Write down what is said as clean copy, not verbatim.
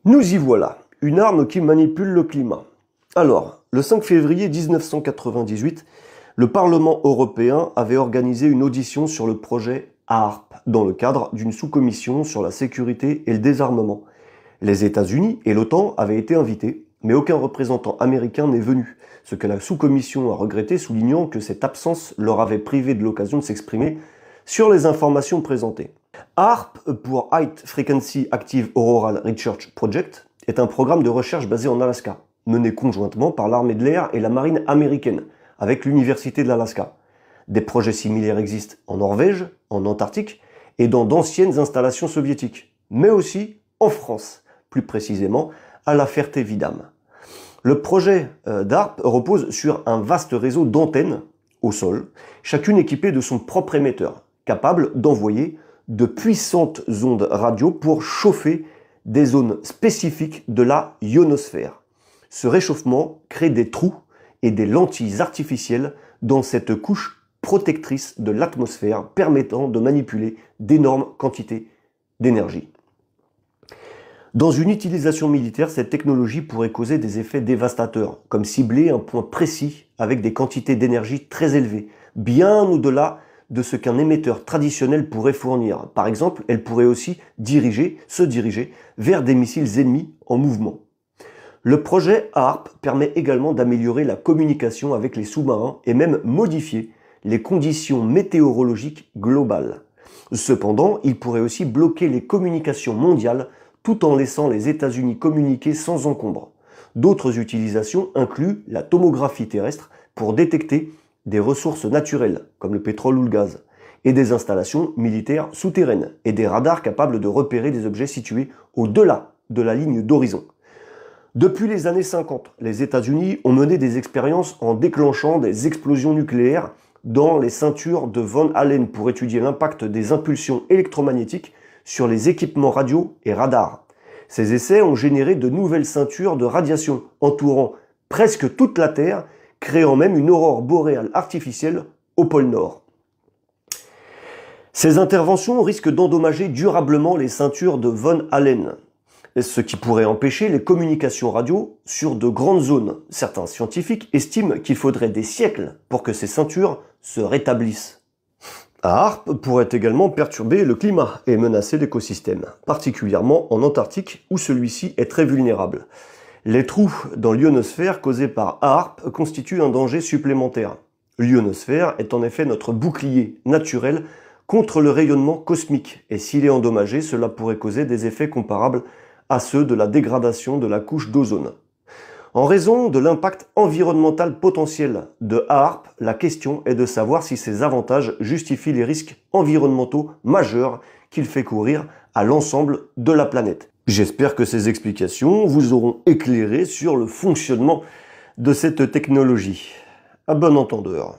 Nous y voilà, une arme qui manipule le climat. Alors, le 5 février 1998, le Parlement européen avait organisé une audition sur le projet HAARP dans le cadre d'une sous-commission sur la sécurité et le désarmement. Les États-Unis et l'OTAN avaient été invités, mais aucun représentant américain n'est venu, ce que la sous-commission a regretté, soulignant que cette absence leur avait privé de l'occasion de s'exprimer sur les informations présentées. HAARP, pour High Frequency Active Auroral Research Project, est un programme de recherche basé en Alaska, mené conjointement par l'armée de l'air et la marine américaine, avec l'Université de l'Alaska. Des projets similaires existent en Norvège, en Antarctique et dans d'anciennes installations soviétiques, mais aussi en France, plus précisément à La Ferté-Vidame. Le projet d'HAARP repose sur un vaste réseau d'antennes au sol, chacune équipée de son propre émetteur, capable d'envoyer de puissantes ondes radio pour chauffer des zones spécifiques de la ionosphère. Ce réchauffement crée des trous et des lentilles artificielles dans cette couche protectrice de l'atmosphère permettant de manipuler d'énormes quantités d'énergie. Dans une utilisation militaire, cette technologie pourrait causer des effets dévastateurs, comme cibler un point précis avec des quantités d'énergie très élevées, bien au-delà de ce qu'un émetteur traditionnel pourrait fournir. Par exemple, elle pourrait aussi se diriger vers des missiles ennemis en mouvement. Le projet HAARP permet également d'améliorer la communication avec les sous-marins et même modifier les conditions météorologiques globales. Cependant, il pourrait aussi bloquer les communications mondiales tout en laissant les États-Unis communiquer sans encombre. D'autres utilisations incluent la tomographie terrestre pour détecter des ressources naturelles, comme le pétrole ou le gaz, et des installations militaires souterraines, et des radars capables de repérer des objets situés au-delà de la ligne d'horizon. Depuis les années 50, les États-Unis ont mené des expériences en déclenchant des explosions nucléaires dans les ceintures de Von Allen pour étudier l'impact des impulsions électromagnétiques sur les équipements radio et radars. Ces essais ont généré de nouvelles ceintures de radiation entourant presque toute la Terre, créant même une aurore boréale artificielle au pôle Nord. Ces interventions risquent d'endommager durablement les ceintures de Von Allen, ce qui pourrait empêcher les communications radio sur de grandes zones. Certains scientifiques estiment qu'il faudrait des siècles pour que ces ceintures se rétablissent. HAARP pourrait également perturber le climat et menacer l'écosystème, particulièrement en Antarctique où celui-ci est très vulnérable. Les trous dans l'ionosphère causés par HAARP constituent un danger supplémentaire. L'ionosphère est en effet notre bouclier naturel contre le rayonnement cosmique, et s'il est endommagé, cela pourrait causer des effets comparables à ceux de la dégradation de la couche d'ozone. En raison de l'impact environnemental potentiel de HAARP, la question est de savoir si ces avantages justifient les risques environnementaux majeurs qu'il fait courir à l'ensemble de la planète. J'espère que ces explications vous auront éclairé sur le fonctionnement de cette technologie. À bon entendeur.